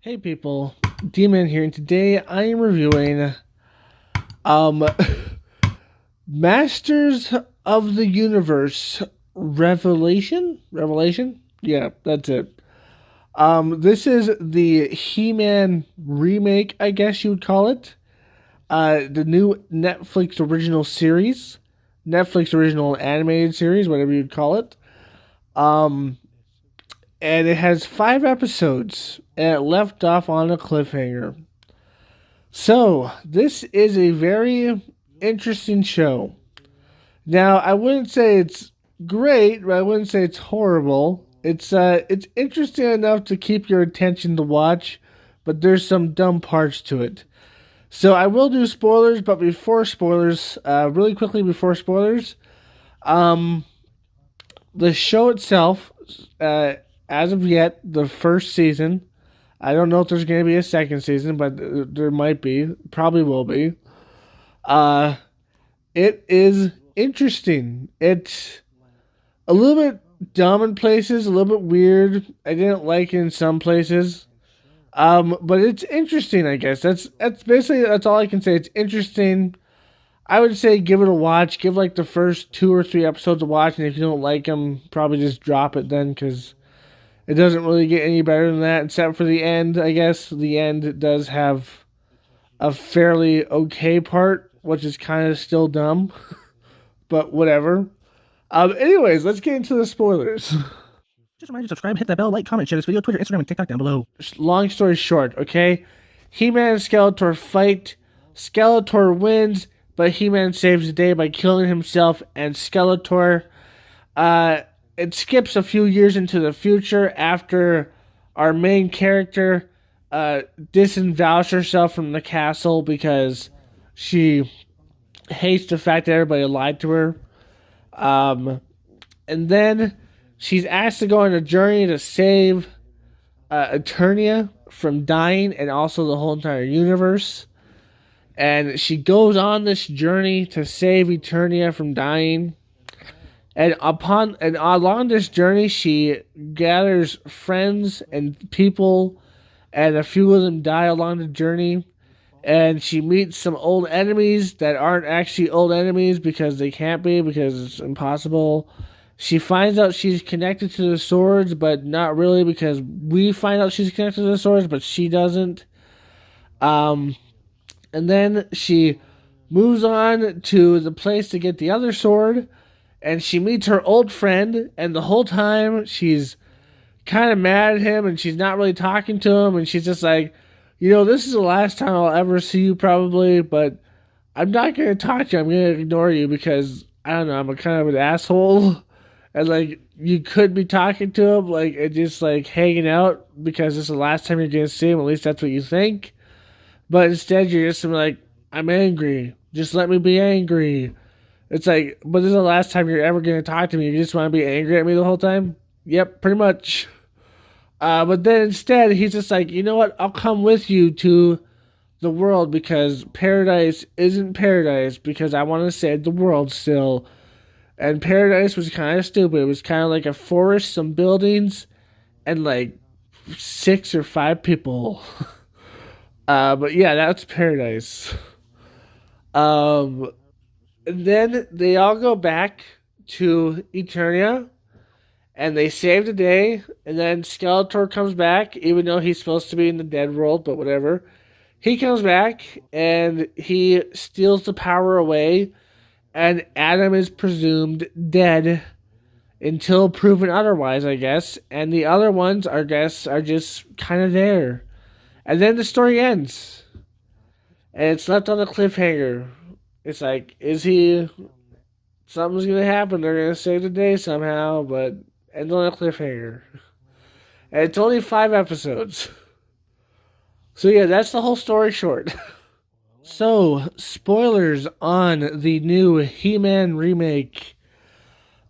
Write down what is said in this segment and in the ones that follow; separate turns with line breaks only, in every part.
Hey people, D-Man here, and today I am reviewing um Masters of the Universe Revelation? Revelation? Yeah, that's it. This is the He-Man remake, I guess you would call it. The new Netflix original series. Netflix original animated series, whatever you'd call it. Um and it has 5 episodes and it left off on a cliffhanger. So, this is a very interesting show. Now, I wouldn't say it's great, but I wouldn't say it's horrible. It's interesting enough to keep your attention to watch, but there's some dumb parts to it. So, I will do spoilers, but before spoilers, really quickly before spoilers, um the show itself, uh as of yet, the first season, I don't know if there's going to be a second season, but there might be. Probably will be. Uh, it is interesting. It's a little bit dumb in places, a little bit weird. I didn't like it in some places. But it's interesting, I guess. That's basically that's all I can say. It's interesting. I would say give it a watch. Give like the first 2 or 3 episodes a watch, and if you don't like them, probably just drop it then, because it doesn't really get any better than that, except for the end, I guess. The end does have a fairly okay part, which is kind of still dumb, but whatever. Anyways, let's get into the spoilers.
Just remind you to subscribe, hit that bell, like, comment, share this video, Twitter, Instagram, and TikTok down below.
Long story short, okay? He-Man and Skeletor fight. Skeletor wins, but He-Man saves the day by killing himself and Skeletor. It skips a few years into the future after our main character disavows herself from the castle because she hates the fact that everybody lied to her. Um, and then she's asked to go on a journey to save Eternia from dying and also the whole entire universe. And she goes on this journey to save Eternia from dying. And along this journey, she gathers friends and people, and a few of them die along the journey. And she meets some old enemies that aren't actually old enemies because they can't be, because it's impossible. She finds out she's connected to the swords, but not really, because we find out she's connected to the swords, but she doesn't. Um, and then she moves on to the place to get the other sword, and she meets her old friend, and the whole time she's kind of mad at him, and she's not really talking to him, and she's just like, this is the last time I'll ever see you probably, but I'm not going to talk to you. I'm going to ignore you because, I don't know, I'm a kind of an asshole. And, like, you could be talking to him, like, and just, like, hanging out because this is the last time you're going to see him. At least that's what you think. But instead, you're just like, I'm angry. Just let me be angry. It's like, but this is the last time you're ever going to talk to me. You just want to be angry at me the whole time? Yep, pretty much. But then instead, he's just like, you know what? I'll come with you to the world because paradise isn't paradise because I want to save the world still. And paradise was kind of stupid. It was kind of like a forest, some buildings, and like 6 or 5 people. But yeah, that's paradise. Um, and then they all go back to Eternia and they save the day. And then Skeletor comes back, even though he's supposed to be in the dead world, but whatever. He comes back and he steals the power away, and Adam is presumed dead until proven otherwise, I guess. And the other ones, I guess, are just kind of there. And then the story ends. And it's left on a cliffhanger. It's like, is he. Something's going to happen. They're going to save the day somehow, but ends on a cliffhanger. And it's only 5 episodes. So yeah, that's the whole story short. So, spoilers on the new He-Man remake.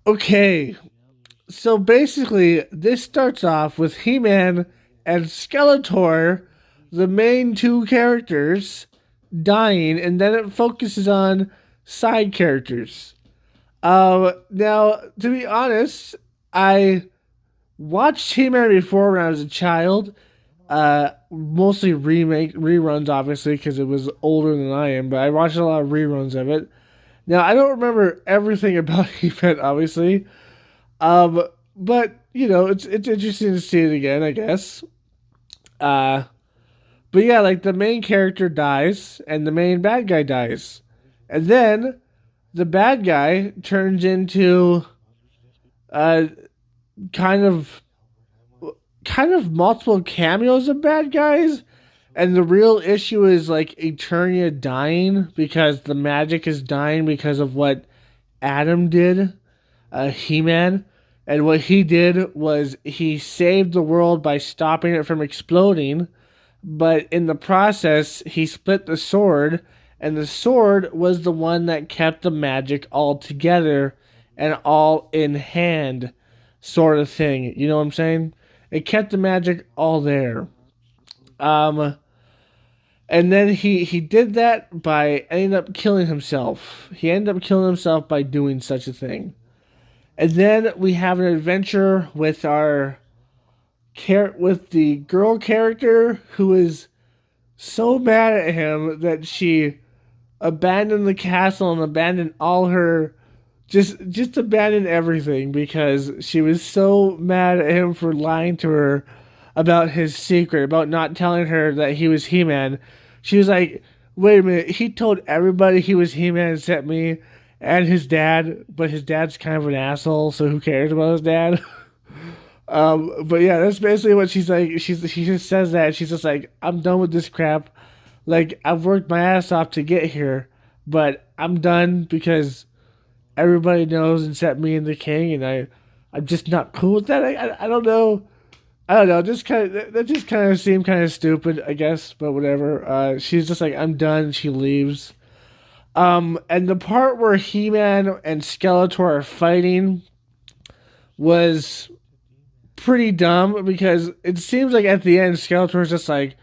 Okay, so basically, this starts off with He-Man and Skeletor, the main two characters, dying, and then it focuses on side characters. Now, to be honest, I watched He-Man before when I was a child, Mostly reruns, obviously, because it was older than I am. But I watched a lot of reruns of it. Now I don't remember everything about He-Man, obviously. Um, but it's interesting to see it again, I guess. Uh, but yeah, like the main character dies and the main bad guy dies, and then the bad guy turns into uh kind of multiple cameos of bad guys. And the real issue is like Eternia dying because the magic is dying because of what Adam did, He-Man. And what he did was he saved the world by stopping it from exploding. But in the process, he split the sword, and the sword was the one that kept the magic all together and all in hand, sort of thing. You know what I'm saying? It kept the magic all there. Um, and then he did that by ending up killing himself. He ended up killing himself by doing such a thing. And then we have an adventure with with the girl character who is so mad at him that she abandoned the castle and abandoned all her just abandoned everything because she was so mad at him for lying to her about his secret, about not telling her that he was He-Man. She was like, wait a minute, he told everybody he was He-Man except me and his dad, but his dad's kind of an asshole, so who cares about his dad? But yeah, that's basically what she's like. She just says that. She's just like, I'm done with this crap. Like, I've worked my ass off to get here, but I'm done because everybody knows except me and the king, and I'm just not cool with that. I don't know. I don't know. That just kind of seemed kind of stupid, I guess. But whatever. She's just like, I'm done. She leaves. And the part where He-Man and Skeletor are fighting was pretty dumb because it seems like at the end Skeletor's just like,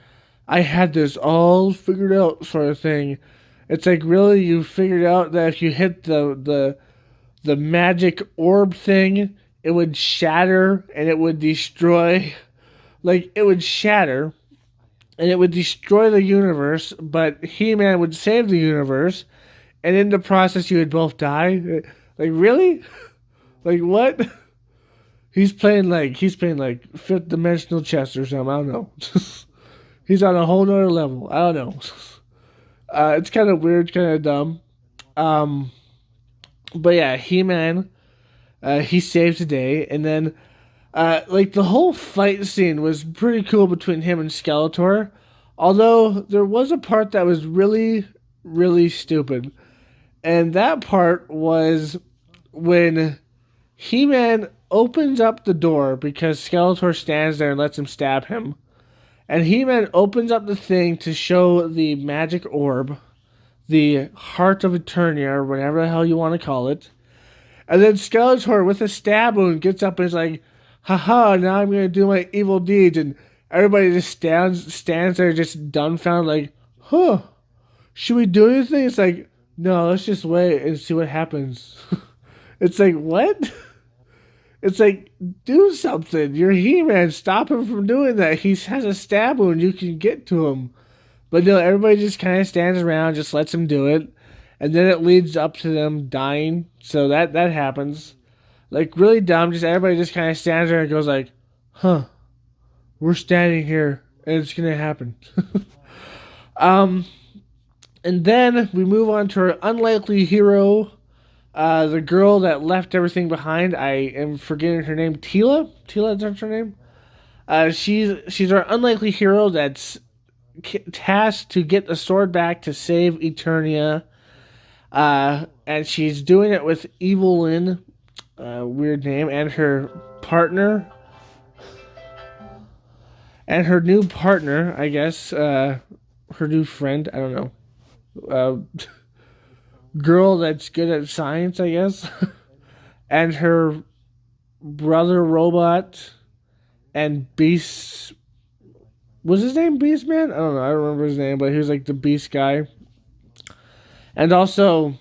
I had this all figured out, sort of thing. It's like, really, you figured out that if you hit the magic orb thing, it would shatter and it would destroy, like it would shatter and it would destroy the universe, but He-Man would save the universe, and in the process you would both die. Like, really? Like, what? He's playing like fifth dimensional chess or something. I don't know. He's on a whole nother level. I don't know. It's kind of weird, kind of dumb. Um, but yeah, He-Man, he saves the day, and then like the whole fight scene was pretty cool between him and Skeletor. Although there was a part that was really, really stupid, and that part was when He-Man opens up the door because Skeletor stands there and lets him stab him. And He-Man opens up the thing to show the magic orb, the Heart of Eternia, or whatever the hell you want to call it. And then Skeletor, with a stab wound, gets up and is like, haha, now I'm going to do my evil deeds. And everybody just stands there just dumbfounded like, huh, should we do anything? It's like, no, let's just wait and see what happens. It's like, what? It's like, do something. You're He-Man. Stop him from doing that. He has a stab wound. You can get to him. But no, everybody just kind of stands around, just lets him do it. And then it leads up to them dying. So that happens. Like, really dumb. Just everybody just kind of stands there and goes like, huh, we're standing here and it's going to happen. And then we move on to our unlikely hero, the girl that left everything behind. I am forgetting her name. Teela? Teela, that's her name? She's our unlikely hero that's tasked to get the sword back to save Eternia. And she's doing it with Evelyn, weird name, and her partner. And her new partner, I guess, her new friend, I don't know. Girl that's good at science, I guess. And her brother robot and Beast. Was his name Beastman? I don't know. I don't remember his name, but he was like the Beast guy. And also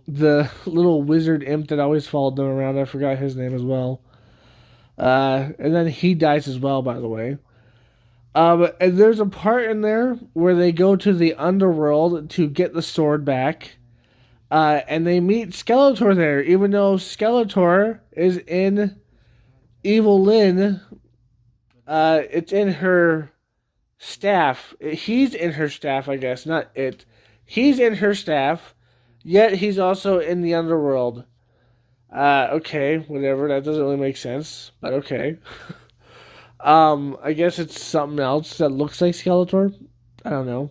the little wizard imp that always followed them around. I forgot his name as well. And then he dies as well, by the way. And there's a part in there where they go to the underworld to get the sword back. And they meet Skeletor there, even though Skeletor is in Evil Lyn. It's in her staff. He's in her staff, I guess, not it. He's in her staff, yet he's also in the underworld. Okay, whatever. That doesn't really make sense, but okay. I guess it's something else that looks like Skeletor. I don't know.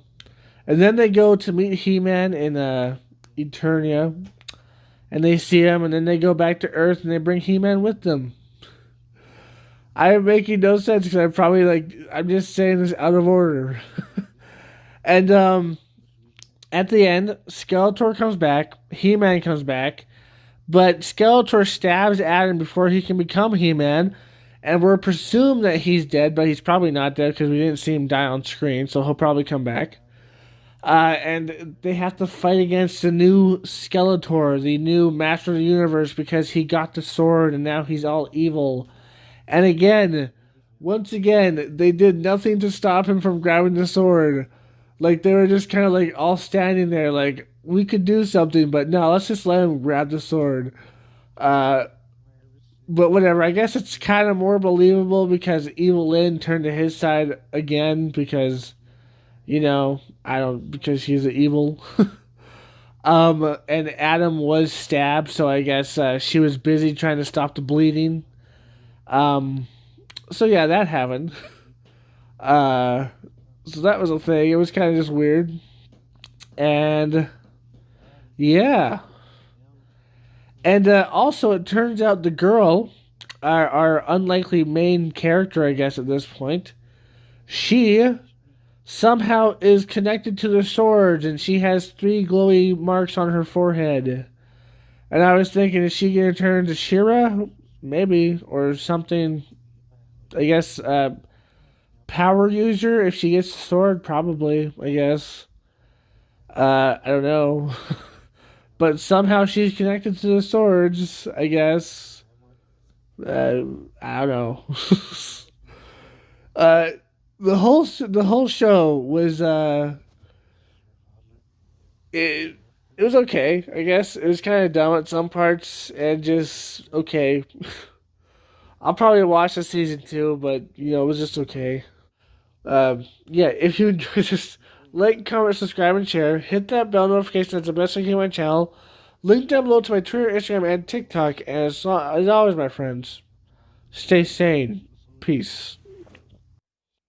And then they go to meet He-Man in Eternia, and they see him, and then they go back to Earth, and they bring He-Man with them. I am making no sense because I'm just saying this out of order. And at the end, Skeletor comes back, He-Man comes back, but Skeletor stabs Adam before he can become He-Man, and we're presumed that he's dead, but he's probably not dead because we didn't see him die on screen, so he'll probably come back. And they have to fight against the new Skeletor, the new Master of the Universe, because he got the sword and now he's all evil. And again, once again, they did nothing to stop him from grabbing the sword. Like, they were just kind of like all standing there like, we could do something, but no, let's just let him grab the sword. But whatever, I guess it's kind of more believable because Evil Lyn turned to his side again because, because he's evil. And Adam was stabbed, so I guess she was busy trying to stop the bleeding. So yeah, that happened. So that was a thing. It was kind of just weird. And yeah. And also, it turns out the girl, our unlikely main character, I guess, at this point, she somehow is connected to the swords, and she has 3 glowy marks on her forehead. And I was thinking, is she going to turn into She-Ra? Maybe. Or something, I guess, power user if she gets the sword, probably, I guess. I don't know. But somehow she's connected to the swords, I guess. I don't know. The whole show was it was okay, I guess. It was kind of dumb at some parts and just okay. I'll probably watch the season 2, but it was just okay. Yeah, if you enjoyed this, like, comment, subscribe, and share. Hit that bell notification. That's the best thing to my channel. Link down below to my Twitter, Instagram, and TikTok. And as always, my friends, stay sane. Peace.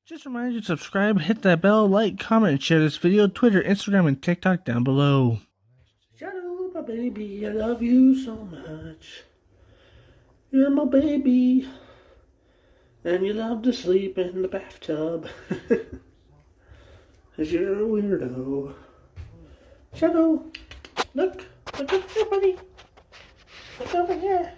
Just remind you to subscribe, hit that bell, like, comment, and share this video. Twitter, Instagram, and TikTok down below.
Shadow, my baby, I love you so much. You're my baby. And you love to sleep in the bathtub. 'Cause you're a weirdo. Shadow, look over here, buddy. Look over here.